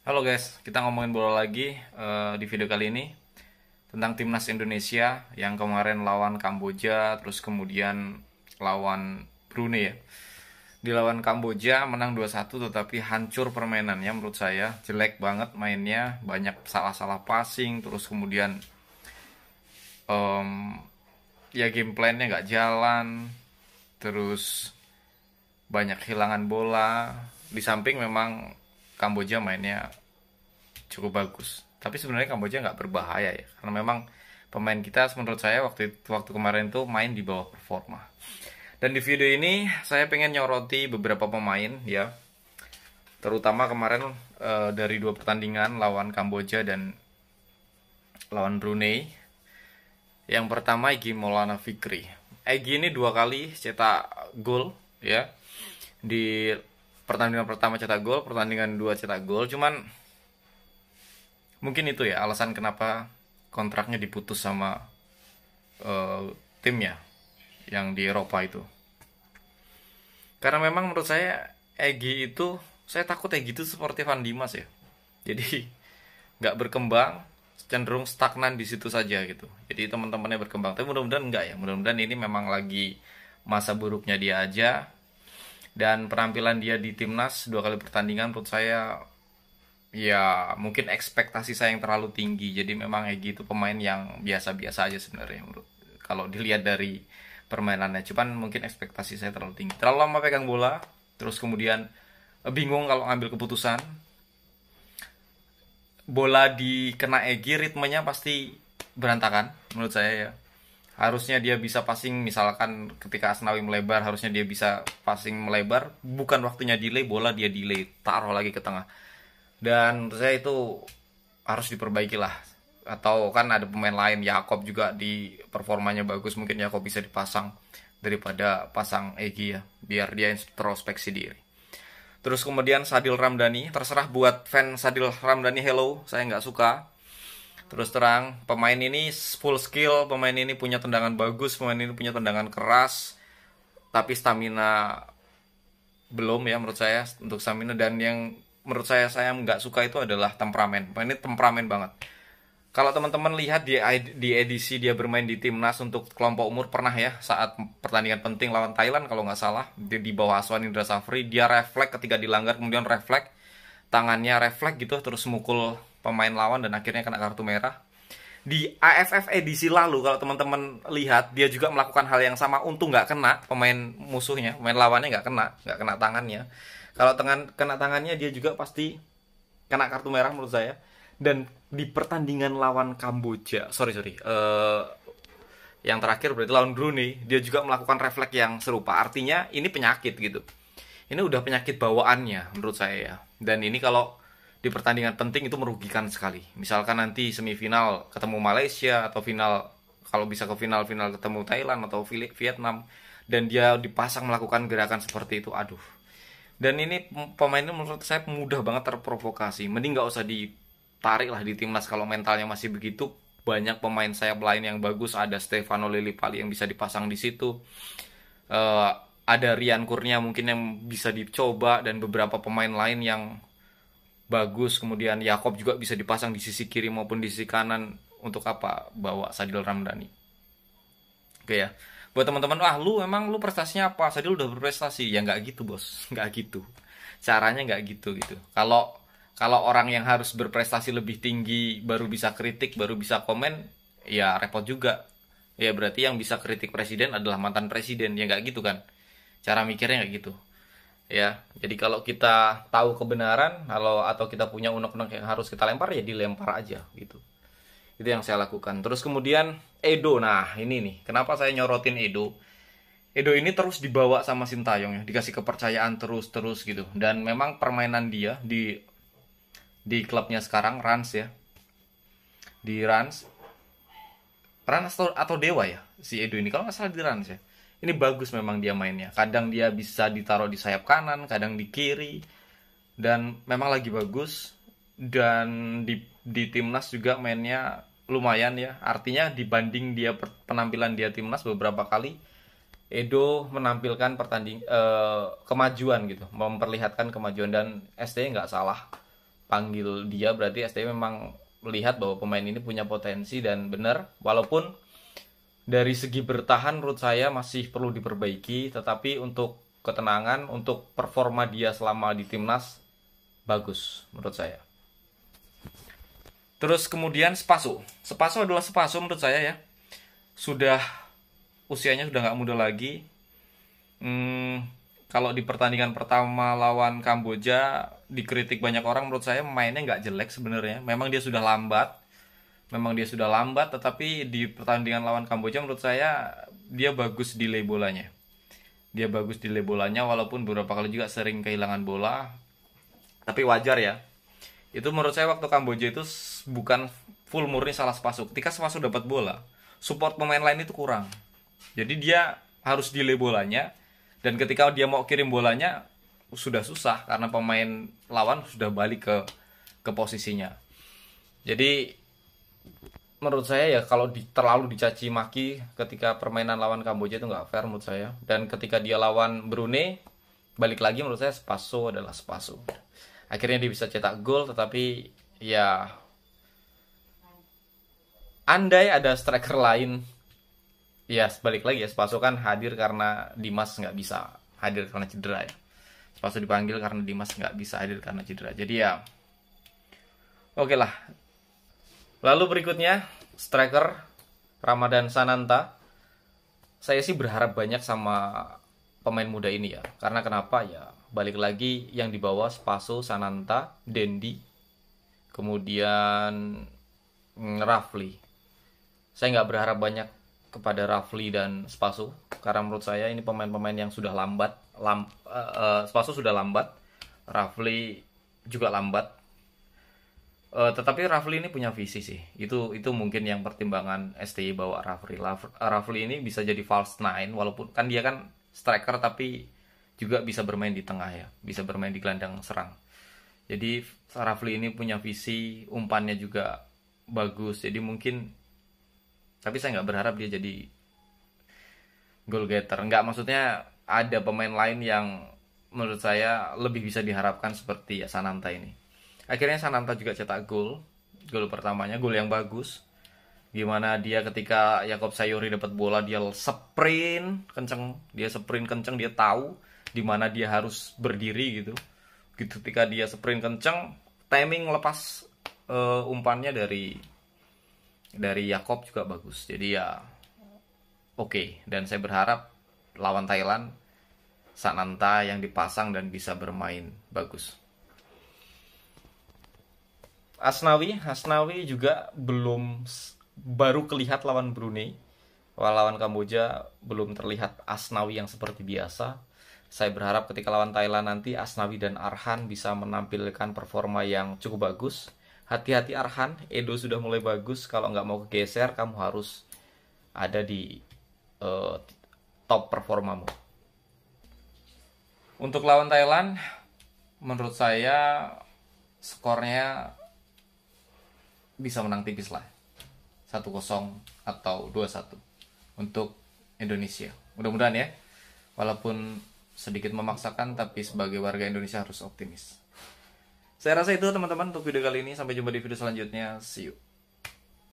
Halo guys, kita ngomongin bola lagi di video kali ini tentang timnas Indonesia yang kemarin lawan Kamboja, terus kemudian lawan Brunei ya. Di lawan Kamboja menang 2-1 tetapi hancur permainannya menurut saya, jelek banget mainnya, banyak salah-salah passing, terus kemudian ya game plan-nya nggak jalan, terus banyak kehilangan bola. Di samping memang Kamboja mainnya cukup bagus. Tapi sebenarnya Kamboja nggak berbahaya ya, karena memang pemain kita menurut saya waktu kemarin tuh main di bawah performa. Dan di video ini saya pengen nyoroti beberapa pemain ya, terutama kemarin dari dua pertandingan lawan Kamboja dan lawan Brunei. Yang pertama Egy Maulana Fikri. Egy ini dua kali cetak gol ya. Di pertandingan pertama cetak gol, pertandingan dua cetak gol. Cuman mungkin itu ya alasan kenapa kontraknya diputus sama timnya yang di Eropa itu. Karena memang menurut saya Egy itu, saya takut Egy itu seperti Van Dimas ya. Jadi nggak berkembang, cenderung stagnan di situ saja gitu. Jadi teman-temannya berkembang. Tapi mudah-mudahan enggak ya. Mudah-mudahan ini memang lagi masa buruknya dia aja. Dan penampilan dia di timnas dua kali pertandingan menurut saya ya mungkin ekspektasi saya yang terlalu tinggi. Jadi memang Egy itu pemain yang biasa-biasa aja sebenarnya menurut kalau dilihat dari permainannya. Cuman mungkin ekspektasi saya terlalu tinggi. Terlalu lama pegang bola, terus kemudian bingung kalau ngambil keputusan. Bola dikena Egy, ritmenya pasti berantakan menurut saya ya. Harusnya dia bisa passing, misalkan ketika Asnawi melebar, harusnya dia bisa passing melebar, bukan waktunya delay, bola dia delay, taruh lagi ke tengah. Dan menurut saya itu harus diperbaiki lah. Atau kan ada pemain lain, Yakob juga di performanya bagus, mungkin Yakob bisa dipasang daripada pasang Egy ya, biar dia introspeksi diri. Terus kemudian Sadil Ramdhani, terserah buat fan Sadil Ramdhani, hello, saya nggak suka. Terus terang, pemain ini full skill, pemain ini punya tendangan bagus, pemain ini punya tendangan keras, tapi stamina belum ya menurut saya untuk stamina. Dan yang menurut saya nggak suka itu adalah temperamen. Pemain ini temperamen banget. Kalau teman-teman lihat di edisi dia bermain di timnas untuk kelompok umur pernah ya, saat pertandingan penting lawan Thailand kalau nggak salah, di bawah asuhan Indra Safri, dia refleks ketika dilanggar, kemudian refleks tangannya refleks gitu, terus mukul pemain lawan dan akhirnya kena kartu merah. Di AFF edisi lalu kalau teman-teman lihat, dia juga melakukan hal yang sama, untung nggak kena pemain musuhnya, pemain lawannya nggak kena tangannya. Kalau kena tangannya dia juga pasti kena kartu merah menurut saya. Dan di pertandingan lawan Kamboja, yang terakhir berarti lawan Brunei, dia juga melakukan refleks yang serupa. Artinya ini penyakit gitu. Ini udah penyakit bawaannya menurut saya ya. Dan ini kalau di pertandingan penting itu merugikan sekali. Misalkan nanti semifinal ketemu Malaysia, atau final, kalau bisa ke final-final ketemu Thailand atau Vietnam, dan dia dipasang melakukan gerakan seperti itu, aduh. Dan ini pemainnya menurut saya mudah banget terprovokasi. Mending nggak usah ditarik lah di timnas kalau mentalnya masih begitu. Banyak pemain sayap lain yang bagus, ada Stefano Lillipali yang bisa dipasang di situ. Ada Rian Kurnia mungkin yang bisa dicoba, dan beberapa pemain lain yang bagus. Kemudian Yakob juga bisa dipasang di sisi kiri maupun di sisi kanan. Untuk apa bawa Sadil Ramdhani? Oke ya. Buat teman-teman, lu prestasinya apa? Sadil udah berprestasi. Ya nggak gitu bos, nggak gitu. Caranya nggak gitu. Kalau orang yang harus berprestasi lebih tinggi baru bisa kritik, baru bisa komen, ya repot juga. Ya berarti yang bisa kritik presiden adalah mantan presiden. Ya nggak gitu kan. Cara mikirnya nggak gitu. Ya, jadi kalau kita tahu kebenaran, atau kita punya unek-unek yang harus kita lempar, ya dilempar aja gitu. Itu yang saya lakukan. Terus kemudian Edo, nah ini nih, kenapa saya nyorotin Edo? Edo ini terus dibawa sama Sintayong ya, dikasih kepercayaan terus gitu. Dan memang permainan dia di klubnya sekarang, Rans ya, di Rans atau Dewa ya, si Edo ini kalau nggak salah di Rans ya. Ini bagus memang dia mainnya. Kadang dia bisa ditaruh di sayap kanan, kadang di kiri. Dan memang lagi bagus. Dan di timnas juga mainnya lumayan ya. Artinya dibanding penampilan dia timnas beberapa kali, Edo menampilkan kemajuan gitu, memperlihatkan kemajuan. Dan ST nggak salah. panggil dia berarti STI memang melihat bahwa pemain ini punya potensi dan benar, walaupun dari segi bertahan menurut saya masih perlu diperbaiki, tetapi untuk ketenangan, untuk performa dia selama di timnas bagus menurut saya. Terus kemudian Spaso adalah Spaso menurut saya ya, sudah usianya sudah nggak muda lagi. Kalau di pertandingan pertama lawan Kamboja dikritik banyak orang, menurut saya mainnya nggak jelek sebenarnya. Memang dia sudah lambat, tetapi di pertandingan lawan Kamboja menurut saya dia bagus di delay bolanya. Walaupun beberapa kali juga sering kehilangan bola. Tapi wajar ya. Itu menurut saya waktu Kamboja itu bukan full murni salah Spaso. Ketika Spaso dapat bola, support pemain lain itu kurang. Jadi dia harus delay bolanya, dan ketika dia mau kirim bolanya sudah susah karena pemain lawan sudah balik ke posisinya. Jadi menurut saya ya, kalau terlalu dicaci maki ketika permainan lawan Kamboja itu nggak fair menurut saya. Dan ketika dia lawan Brunei, balik lagi menurut saya Spaso adalah Spaso. Akhirnya dia bisa cetak gol, tetapi ya andai ada striker lain, ya balik lagi ya, Spaso kan hadir karena Dimas nggak bisa hadir karena cedera ya. Spaso dipanggil karena Dimas nggak bisa hadir karena cedera. Jadi ya oke lah. Lalu berikutnya striker Ramadan Sananta. Saya sih berharap banyak sama pemain muda ini ya. Karena kenapa ya? Balik lagi yang dibawa Spaso, Sananta, Dendi, kemudian Rafli. Saya nggak berharap banyak kepada Rafli dan Spaso karena menurut saya ini pemain-pemain yang sudah lambat. Spaso sudah lambat, Rafli juga lambat. Tetapi Rafli ini punya visi sih. Itu mungkin yang pertimbangan STI bawa Rafli. Rafli ini bisa jadi false nine, walaupun kan dia kan striker tapi juga bisa bermain di tengah ya, bisa bermain di gelandang serang. Jadi Rafli ini punya visi, umpannya juga bagus. Jadi mungkin, tapi saya nggak berharap dia jadi goal getter. Nggak, maksudnya ada pemain lain yang menurut saya lebih bisa diharapkan seperti ya Sananta ini. Akhirnya Sananta juga cetak gol pertamanya, gol yang bagus. Gimana dia ketika Yakob Sayuri dapat bola, dia sprint kenceng, dia tahu di mana dia harus berdiri gitu. Ketika dia sprint kenceng, timing lepas umpannya dari Yakob juga bagus. Jadi ya oke. Dan saya berharap lawan Thailand Sananta yang dipasang dan bisa bermain bagus. Asnawi juga baru kelihatan lawan Brunei. Lawan Kamboja belum terlihat Asnawi yang seperti biasa. Saya berharap ketika lawan Thailand nanti Asnawi dan Arhan bisa menampilkan performa yang cukup bagus. Hati-hati Arhan, Edo sudah mulai bagus. Kalau nggak mau kegeser, kamu harus ada di top performamu. Untuk lawan Thailand, menurut saya skornya bisa menang tipis lah, 1-0 atau 2-1 untuk Indonesia. Mudah-mudahan ya, walaupun sedikit memaksakan, tapi sebagai warga Indonesia harus optimis. Saya rasa itu teman-teman untuk video kali ini. Sampai jumpa di video selanjutnya. See you.